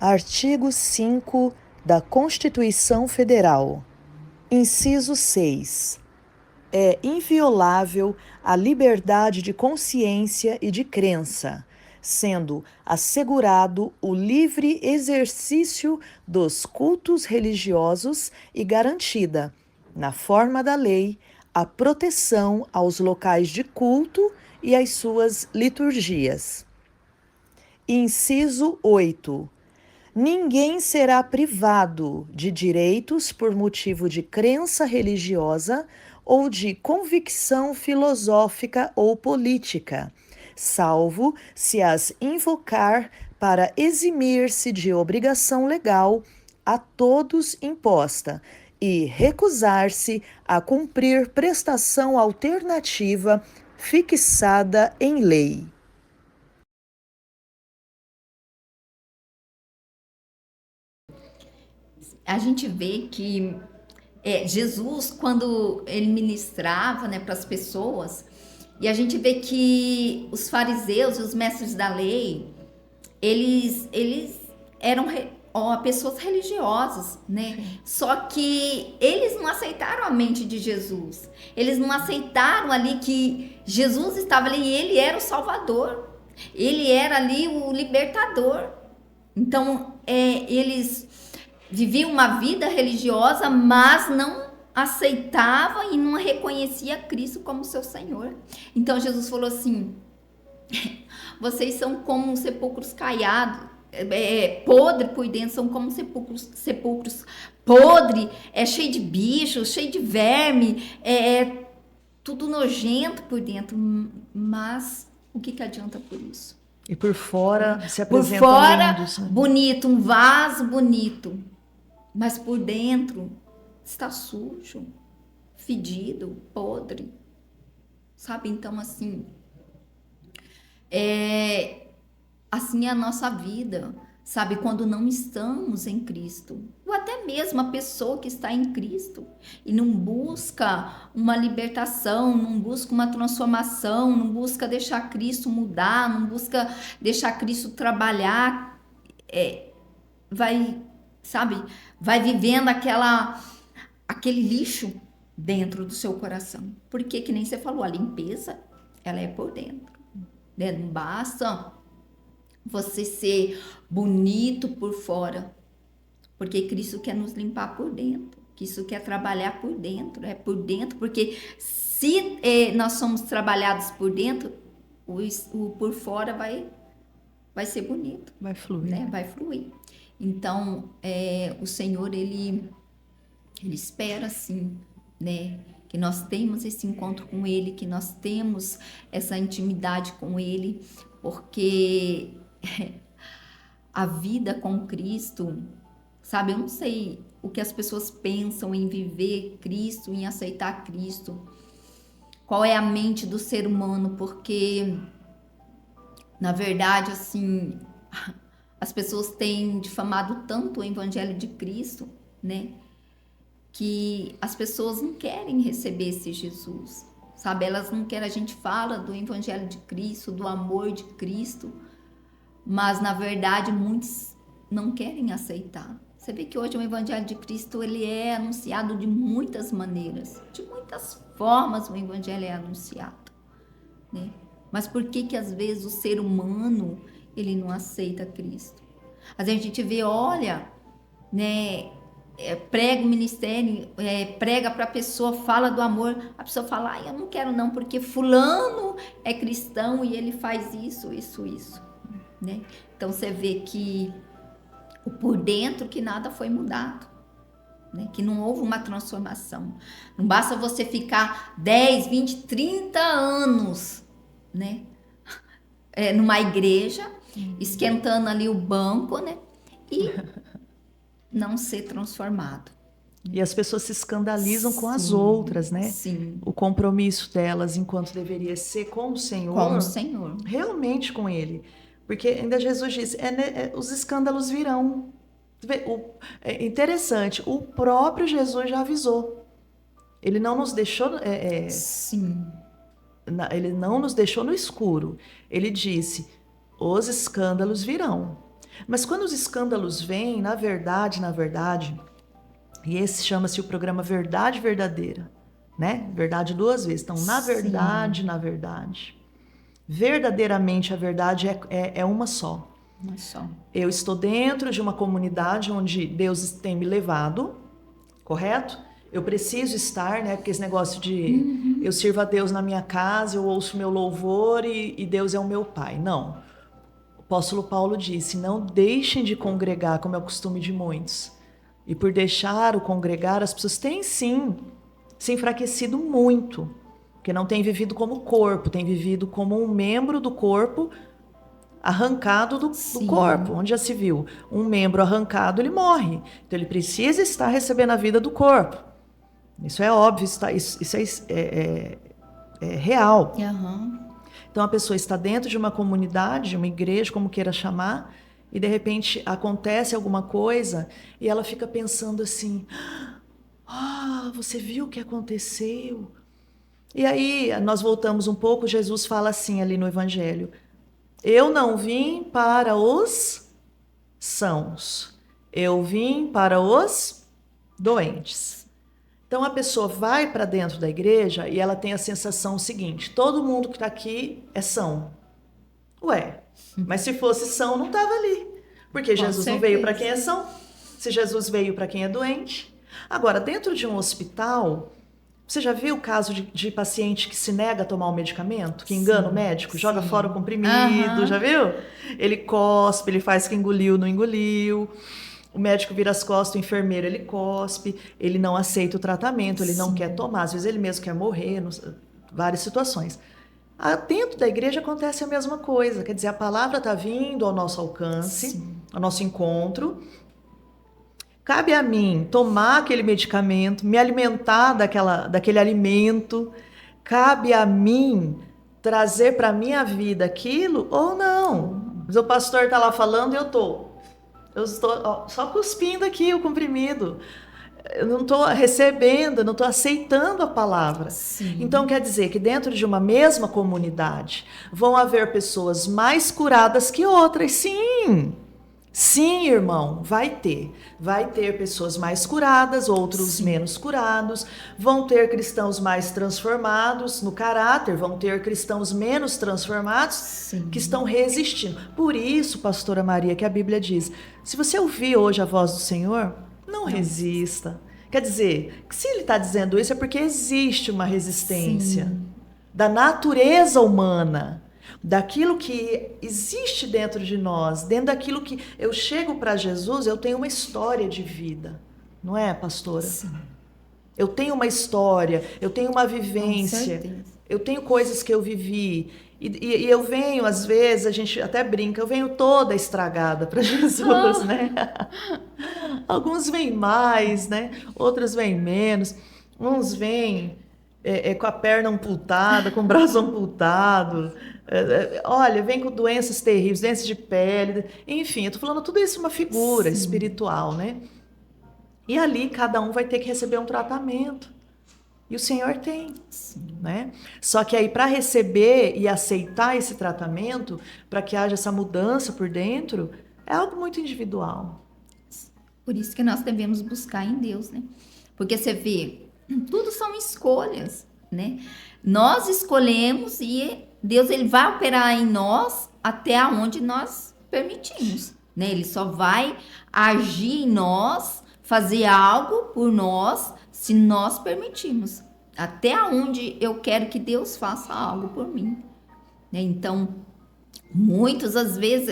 Artigo 5 da Constituição Federal. Inciso 6. É inviolável a liberdade de consciência e de crença, sendo assegurado o livre exercício dos cultos religiosos e garantida, na forma da lei, a proteção aos locais de culto e às suas liturgias. Inciso 8. Ninguém será privado de direitos por motivo de crença religiosa ou de convicção filosófica ou política, salvo se as invocar para eximir-se de obrigação legal a todos imposta e recusar-se a cumprir prestação alternativa fixada em lei. A gente vê que Jesus, quando ele ministrava, né, para as pessoas, e a gente vê que os fariseus e os mestres da lei, eles eram pessoas religiosas, né? Só que eles não aceitaram a mente de Jesus. Eles não aceitaram ali que Jesus estava ali e ele era o Salvador. Ele era ali o libertador. Então, eles viviam uma vida religiosa, mas não aceitava e não reconhecia Cristo como seu Senhor. Então Jesus falou assim: vocês são como sepulcros caiados, podre por dentro, são como sepulcros podre, cheio de bichos, cheio de verme, tudo nojento por dentro, mas o que adianta por isso? E por fora se Por apresentam fora, lindos, né? bonito, um vaso bonito, mas por dentro está sujo, fedido, podre, sabe? Então, assim, assim é a nossa vida, sabe? Quando não estamos em Cristo, ou até mesmo a pessoa que está em Cristo e não busca uma libertação, não busca uma transformação, não busca deixar Cristo mudar, não busca deixar Cristo trabalhar, vai, sabe, vai vivendo aquele lixo dentro do seu coração. Porque, que nem você falou, a limpeza, ela é por dentro, né? Não basta você ser bonito por fora, porque Cristo quer nos limpar por dentro, Cristo quer trabalhar por dentro, por dentro, porque se nós somos trabalhados por dentro, o por fora vai ser bonito. Vai fluir. Né? Vai fluir. Então, o Senhor, ele espera, assim, né? Que nós temos esse encontro com Ele, que nós temos essa intimidade com Ele, porque a vida com Cristo, sabe? Eu não sei o que as pessoas pensam em viver Cristo, em aceitar Cristo. Qual é a mente do ser humano? Porque, na verdade, assim, as pessoas têm difamado tanto o Evangelho de Cristo, né? Que as pessoas não querem receber esse Jesus, sabe? Elas não querem, a gente fala do Evangelho de Cristo, do amor de Cristo, mas na verdade muitos não querem aceitar. Você vê que hoje o Evangelho de Cristo, ele é anunciado de muitas maneiras, de muitas formas o Evangelho é anunciado, né? Mas por que às vezes o ser humano, ele não aceita Cristo? Às vezes a gente vê, olha, né, prega o ministério, prega para a pessoa, fala do amor, a pessoa fala, eu não quero não, porque fulano é cristão e ele faz isso, né? Então você vê que o por dentro que nada foi mudado, né? Que não houve uma transformação. Não basta você ficar 10, 20, 30 anos, né? Numa igreja, esquentando ali o banco, né? E não ser transformado. E as pessoas se escandalizam com as Sim, outras, né? Sim. O compromisso delas, enquanto deveria ser com o Senhor. Com o Senhor. Realmente com Ele. Porque ainda Jesus disse, os escândalos virão. É interessante, o próprio Jesus já avisou. Ele não nos deixou... Sim. Ele não nos deixou no escuro. Ele disse, os escândalos virão. Mas quando os escândalos vêm, na verdade, e esse chama-se o programa Verdade Verdadeira, né? Verdade 2 vezes. Então, na verdade, verdadeiramente a verdade é uma só. Uma só. Eu estou dentro de uma comunidade onde Deus tem me levado, correto? Eu preciso estar, né? Porque esse negócio de eu sirvo a Deus na minha casa, eu ouço meu louvor e Deus é o meu Pai. Não. O apóstolo Paulo disse, não deixem de congregar, como é o costume de muitos. E por deixar o congregar, as pessoas têm sim se enfraquecido muito. Porque não têm vivido como corpo, têm vivido como um membro do corpo arrancado do corpo. Onde já se viu? Um membro arrancado, ele morre. Então ele precisa estar recebendo a vida do corpo. Isso é óbvio, isso é real. Uhum. Então a pessoa está dentro de uma comunidade, de uma igreja, como queira chamar, e de repente acontece alguma coisa e ela fica pensando assim: você viu o que aconteceu? E aí nós voltamos um pouco, Jesus fala assim ali no Evangelho: eu não vim para os sãos, eu vim para os doentes. Então a pessoa vai para dentro da igreja e ela tem a sensação seguinte: todo mundo que está aqui é são. Ué, mas se fosse são, não estava ali. Porque Jesus não veio para quem é são, se Jesus veio para quem é doente. Agora, dentro de um hospital, você já viu o caso de paciente que se nega a tomar o medicamento, que engana o médico, joga fora o comprimido, já viu? Ele cospe, ele faz que engoliu, não engoliu. O médico vira as costas, o enfermeiro ele cospe, ele não aceita o tratamento, ele não quer tomar, às vezes ele mesmo quer morrer, várias situações. Dentro da igreja acontece a mesma coisa, quer dizer, a palavra está vindo ao nosso alcance, ao nosso encontro. Cabe a mim tomar aquele medicamento, me alimentar daquele alimento, cabe a mim trazer para a minha vida aquilo ou não. Mas o pastor está lá falando e eu estou só cuspindo aqui o comprimido. Eu não estou recebendo, não estou aceitando a palavra. Então quer dizer que dentro de uma mesma comunidade vão haver pessoas mais curadas que outras, sim. Sim, irmão, vai ter pessoas mais curadas, outros menos curados, vão ter cristãos mais transformados no caráter, vão ter cristãos menos transformados que estão resistindo. Por isso, pastora Maria, que a Bíblia diz, se você ouvir hoje a voz do Senhor, não resista. Quer dizer, que se ele está dizendo isso é porque existe uma resistência da natureza humana, daquilo que existe dentro de nós, dentro daquilo que eu chego para Jesus, eu tenho uma história de vida, não é, pastora? Eu tenho uma história, eu tenho uma vivência, eu tenho coisas que eu vivi, e eu venho, às vezes, a gente até brinca, eu venho toda estragada para Jesus, né? Alguns vêm mais, né? Outros vêm menos, uns vêm com a perna amputada, com o braço amputado, olha, vem com doenças terríveis, doenças de pele, enfim, eu tô falando tudo isso uma figura espiritual, né? E ali cada um vai ter que receber um tratamento. E o Senhor tem, né? Só que aí para receber e aceitar esse tratamento, para que haja essa mudança por dentro, é algo muito individual. Por isso que nós devemos buscar em Deus, né? Porque você vê, tudo são escolhas, né? Nós escolhemos e Deus ele vai operar em nós até onde nós permitimos, né? Ele só vai agir em nós, fazer algo por nós, se nós permitirmos. Até onde eu quero que Deus faça algo por mim, né? Então, muitos às vezes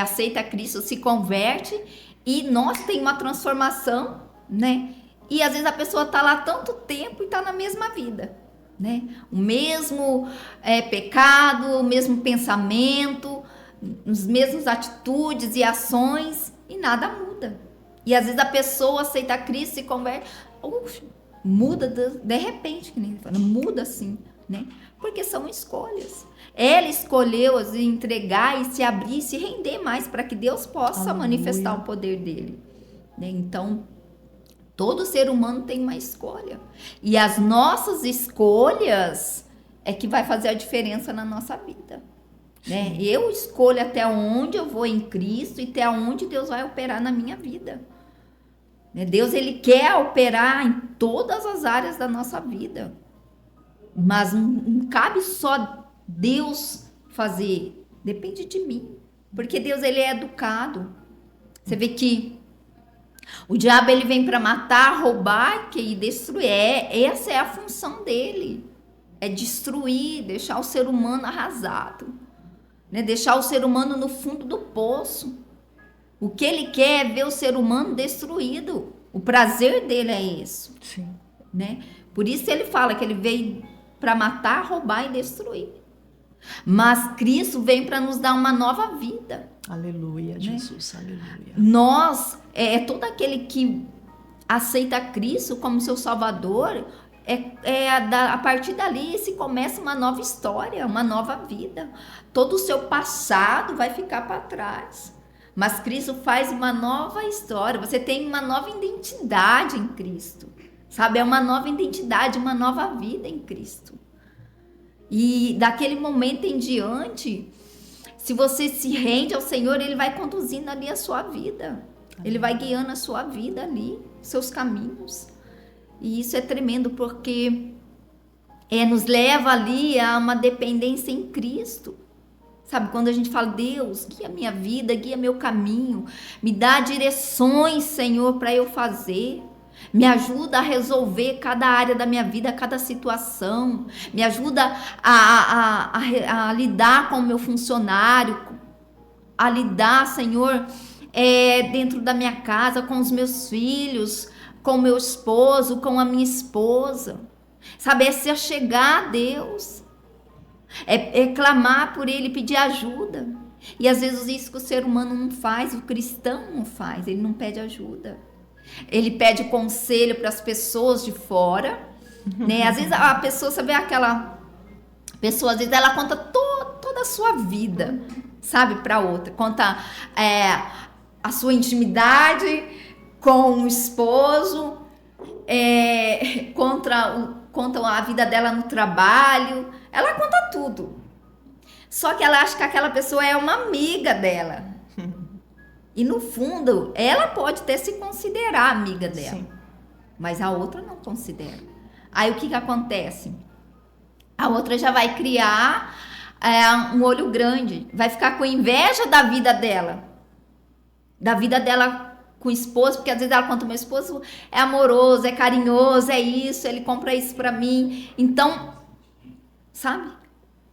aceita Cristo, se converte e nós tem uma transformação, né? E às vezes a pessoa tá lá tanto tempo e tá na mesma vida, né? O mesmo pecado, o mesmo pensamento, as mesmas atitudes e ações e nada muda. E às vezes a pessoa aceita Cristo, se converte, muda de repente, que nem ele fala, muda assim, né? Porque são escolhas. Ela escolheu entregar e se abrir, se render mais para que Deus possa manifestar o poder dele, né? Então, todo ser humano tem uma escolha. E as nossas escolhas é que vai fazer a diferença na nossa vida. né? Eu escolho até onde eu vou em Cristo e até onde Deus vai operar na minha vida. Deus, ele quer operar em todas as áreas da nossa vida. Mas não cabe só Deus fazer. Depende de mim. Porque Deus, ele é educado. Você vê que o diabo, ele vem para matar, roubar e destruir. Essa é a função dele. É destruir, deixar o ser humano arrasado. Né? Deixar o ser humano no fundo do poço. O que ele quer é ver o ser humano destruído. O prazer dele é isso. Sim. Né? Por isso ele fala que ele veio para matar, roubar e destruir. Mas Cristo vem para nos dar uma nova vida. Aleluia, Jesus, né? Aleluia. Nós, todo aquele que aceita Cristo como seu Salvador, a partir dali se começa uma nova história, uma nova vida. Todo o seu passado vai ficar para trás. Mas Cristo faz uma nova história. Você tem uma nova identidade em Cristo. Sabe? É uma nova identidade, uma nova vida em Cristo. E daquele momento em diante, se você se rende ao Senhor, ele vai conduzindo ali a sua vida. Ele vai guiando a sua vida ali, seus caminhos. E isso é tremendo, porque nos leva ali a uma dependência em Cristo. Sabe, quando a gente fala, Deus, guia minha vida, guia meu caminho, me dá direções, Senhor, para eu fazer. Me ajuda a resolver cada área da minha vida, cada situação. Me ajuda a lidar com o meu funcionário, a lidar, Senhor, dentro da minha casa, com os meus filhos, com o meu esposo, com a minha esposa. Sabe, se achegar a Deus. É clamar por Ele, pedir ajuda. E às vezes isso que o ser humano não faz, o cristão não faz, ele não pede ajuda. Ele pede conselho para as pessoas de fora, né? Às vezes a pessoa, sabe, aquela pessoa, às vezes ela conta toda a sua vida, sabe, para outra. Conta a sua intimidade com o esposo, conta a vida dela no trabalho. Ela conta tudo. Só que ela acha que aquela pessoa é uma amiga dela. E no fundo, ela pode até se considerar amiga dela. Sim. Mas a outra não considera. Aí o que acontece? A outra já vai criar um olho grande. Vai ficar com inveja da vida dela. Da vida dela com o esposo. Porque às vezes ela conta, meu esposo é amoroso, é carinhoso, é isso, ele compra isso pra mim. Então, sabe?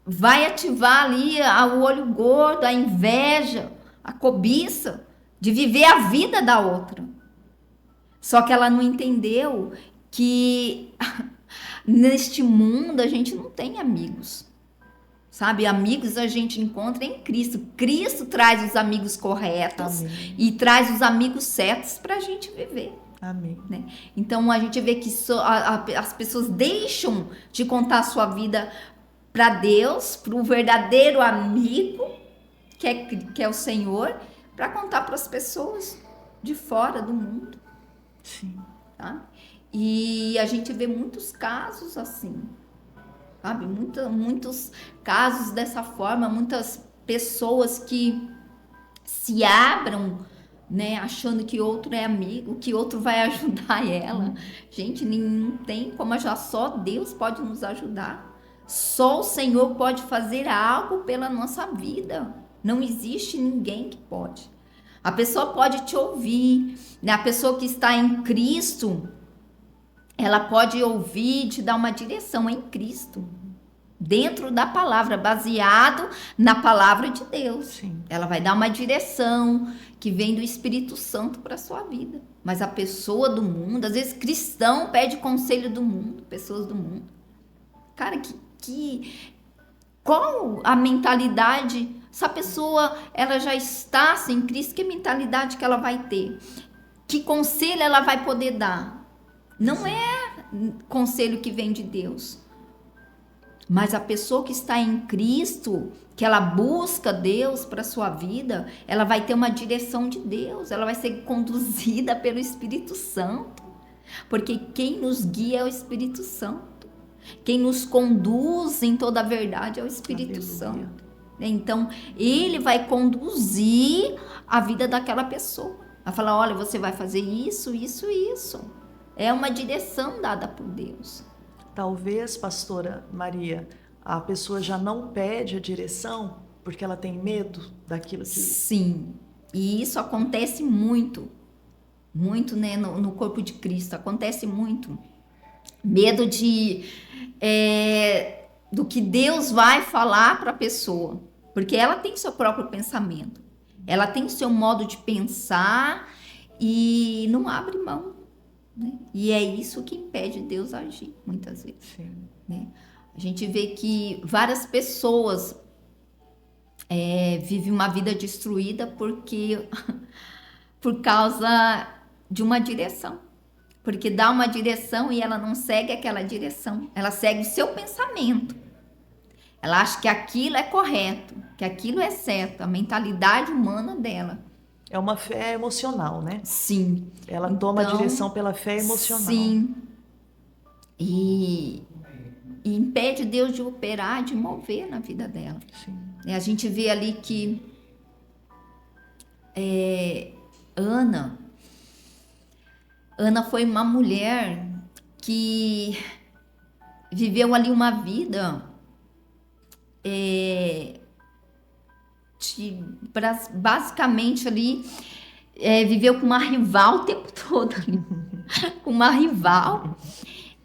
Vai ativar ali o olho gordo, a inveja, a cobiça de viver a vida da outra. Só que ela não entendeu que neste mundo a gente não tem amigos. Sabe? Amigos a gente encontra em Cristo. Cristo traz os amigos corretos. Amém. E traz os amigos certos para a gente viver. Amém. Né? Então a gente vê que as pessoas deixam de contar a sua vida para Deus, para o verdadeiro amigo, que é o Senhor, para contar para as pessoas de fora do mundo. Sim. Tá? E a gente vê muitos casos assim, sabe? Muitos casos dessa forma, muitas pessoas que se abram, né, achando que outro é amigo, que outro vai ajudar ela. Gente, não tem como, já só Deus pode nos ajudar. Só o Senhor pode fazer algo pela nossa vida. Não existe ninguém que pode. A pessoa pode te ouvir, né? A pessoa que está em Cristo, ela pode ouvir e te dar uma direção em Cristo. Dentro da palavra, baseado na palavra de Deus. Sim. Ela vai dar uma direção que vem do Espírito Santo para a sua vida. Mas a pessoa do mundo, às vezes cristão pede conselho do mundo, pessoas do mundo. Cara, qual a mentalidade? Essa pessoa, ela já está sem Cristo, que mentalidade que ela vai ter? Que conselho ela vai poder dar? Não é conselho que vem de Deus. Mas a pessoa que está em Cristo, que ela busca Deus para a sua vida, ela vai ter uma direção de Deus, ela vai ser conduzida pelo Espírito Santo. Porque quem nos guia é o Espírito Santo. Quem nos conduz em toda a verdade é o Espírito Santo. né? Então, ele vai conduzir a vida daquela pessoa. Vai falar, olha, você vai fazer isso, isso, isso. É uma direção dada por Deus. Talvez, pastora Maria, a pessoa já não pede a direção porque ela tem medo daquilo que... Sim, e isso acontece muito, muito, né, no corpo de Cristo, acontece muito. Medo do que Deus vai falar para a pessoa, porque ela tem seu próprio pensamento, ela tem seu modo de pensar e não abre mão, né? E é isso que impede Deus agir, muitas vezes. Sim. Né? A gente vê que várias pessoas vivem uma vida destruída por causa de uma direção. Porque dá uma direção e ela não segue aquela direção. Ela segue o seu pensamento. Ela acha que aquilo é correto, que aquilo é certo, a mentalidade humana dela. É uma fé emocional, né? Sim. Ela toma a direção pela fé emocional. Sim. E impede Deus de operar, de mover na vida dela. Sim. A gente vê ali que Ana foi uma mulher que viveu ali uma vida basicamente ali viveu com uma rival o tempo todo ali, com uma rival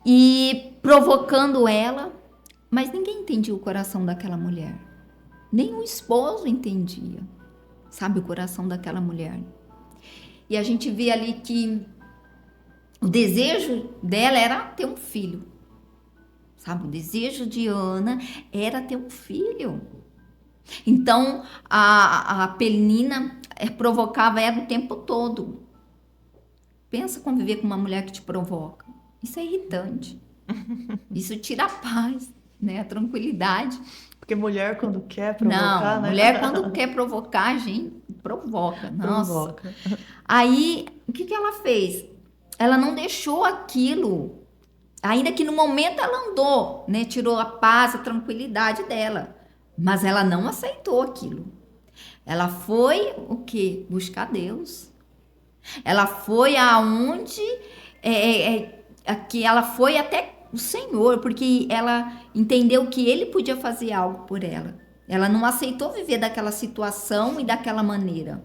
e provocando ela, mas ninguém entendia o coração daquela mulher, nem o esposo entendia, sabe, o coração daquela mulher. E a gente vê ali que o desejo dela era ter um filho, sabe? O desejo de Ana era ter um filho. Então, a Penina provocava ela o tempo todo. Pensa conviver com uma mulher que te provoca. Isso é irritante. Isso tira a paz, né? A tranquilidade. Porque mulher, quando quer provocar, não, né? Mulher, quando quer provocar, a gente provoca. Nossa. Provoca. Aí, o que ela fez? Ela não deixou aquilo, ainda que no momento ela andou, né? Tirou a paz, a tranquilidade dela. Mas ela não aceitou aquilo. Ela foi o quê? Buscar Deus. Ela foi aonde... que ela foi até o Senhor, porque ela entendeu que Ele podia fazer algo por ela. Ela não aceitou viver daquela situação e daquela maneira.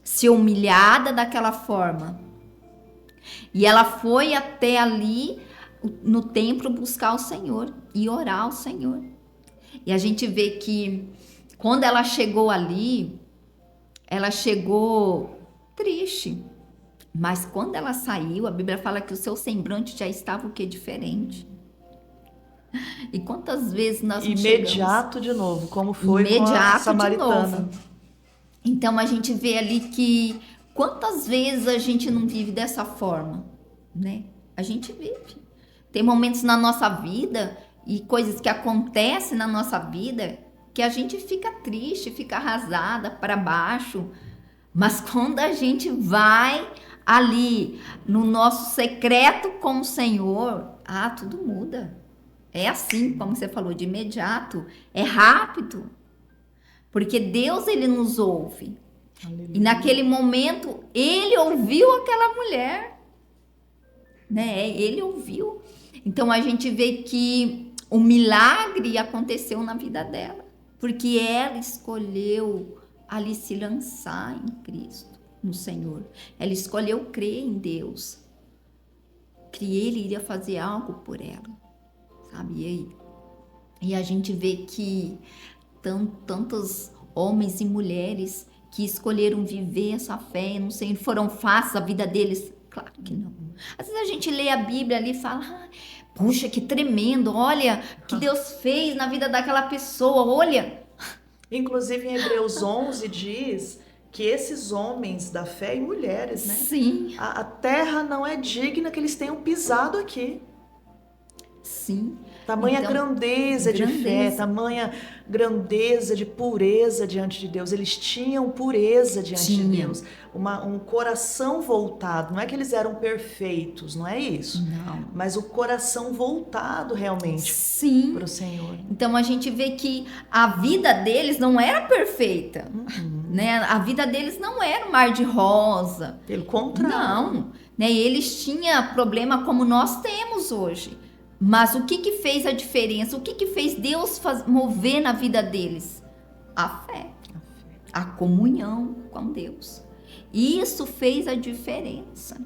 Ser humilhada daquela forma. E ela foi até ali no templo buscar o Senhor e orar ao Senhor. E a gente vê que quando ela chegou ali, ela chegou triste. Mas quando ela saiu, a Bíblia fala que o seu semblante já estava o quê? Diferente. E quantas vezes nós não imediato de novo, como foi com a samaritana. Então a gente vê ali que quantas vezes a gente não vive dessa forma, né? A gente vive. Tem momentos na nossa vida e coisas que acontecem na nossa vida que a gente fica triste, fica arrasada, para baixo. Mas quando a gente vai ali no nosso secreto com o Senhor, tudo muda. É assim, como você falou, de imediato, é rápido. Porque Deus, Ele nos ouve. Aleluia. E naquele momento, Ele ouviu aquela mulher. Né? Ele ouviu. Então, a gente vê que o milagre aconteceu na vida dela. Porque ela escolheu ali se lançar em Cristo, no Senhor. Ela escolheu crer em Deus. Que Ele iria fazer algo por ela. Sabe? E a gente vê que tantos homens e mulheres que escolheram viver essa fé, não sei, foram fáceis a vida deles? Claro que não. Às vezes a gente lê a Bíblia ali e fala, puxa, que tremendo, olha o que Deus fez na vida daquela pessoa, olha. Inclusive em Hebreus 11 diz que esses homens da fé e mulheres, né? Sim. A terra não é digna que eles tenham pisado aqui. Sim. Tamanha Então, grandeza de fé, grandeza. tamanha grandeza de pureza diante de Deus. Eles tinham pureza diante de Tinha. Deus, um coração voltado. Não é que eles eram perfeitos, não é isso. Não. Mas o coração voltado realmente Sim. para o Senhor. Então a gente vê que a vida deles não era perfeita, né? A vida deles não era um mar de rosa. Pelo contrário. Não, né? Eles tinham problema como nós temos hoje. Mas o que que fez a diferença? O que que fez Deus mover na vida deles? A fé, a comunhão com Deus. Isso fez a diferença.